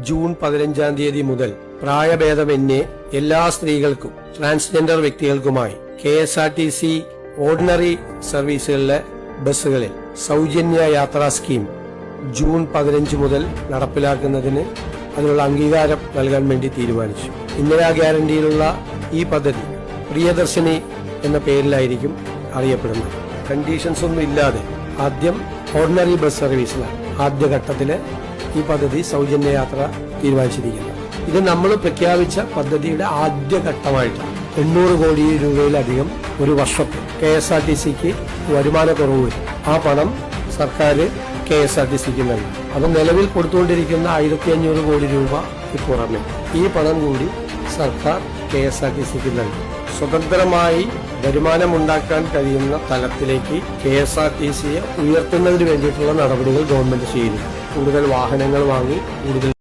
June 15 മുതൽ പ്രായഭേദമന്യേ എല്ലാ സ്ത്രീകൾക്കും ട്രാൻസ്ജെൻഡർ വ്യക്തികൾക്കുമായി KSRTC ഓർഡിനറി സർവീസുകളിലെ ബസ്സുകളിൽ സൗജന്യ യാത്രാ സ്കീം ജൂൺ 15 മുതൽ നടപ്പിലാക്കുന്നതിന് അതിനുള്ള അംഗീകാരം നൽകാൻ വേണ്ടി തീരുമാനിച്ചു. ഇന്ദിരാ ഗ്യാരണ്ടിയിലുള്ള ഈ പദ്ധതി പ്രിയദർശിനി എന്ന പേരിലായിരിക്കും അറിയപ്പെടുന്നത്. കണ്ടീഷൻസ് ഒന്നും ഇല്ലാതെ ആദ്യം ഓർഡിനറി ബസ് സർവീസിലാണ് ആദ്യഘട്ടത്തില് ഈ പദ്ധതി സൗജന്യ യാത്ര തീരുമാനിച്ചിരിക്കുന്നത്. ഇത് നമ്മൾ പ്രഖ്യാപിച്ച പദ്ധതിയുടെ ആദ്യഘട്ടമായിട്ടാണ്. 800 കോടി രൂപയിലധികം ഒരു വർഷത്തിൽ KSRTCക്ക് വരുമാനക്കുറവ് വരും. ആ പണം സർക്കാർ KSRTCക്ക് നൽകും. അത് നിലവിൽ കൊടുത്തുകൊണ്ടിരിക്കുന്ന 1500 കോടി രൂപയ്ക്ക് പുറമെ ഈ പണം കൂടി സർക്കാർ KSRTCക്ക് നൽകും. സ്വതന്ത്രമായി വരുമാനമുണ്ടാക്കാൻ കഴിയുന്ന തലത്തിലേക്ക് KSRTCയെ ഉയർത്തുന്നതിന് വേണ്ടിയിട്ടുള്ള നടപടികൾ ഗവൺമെന്റ് ചെയ്യുന്നു. കൂടുതൽ വാഹനങ്ങൾ വാങ്ങി കൂടുതൽ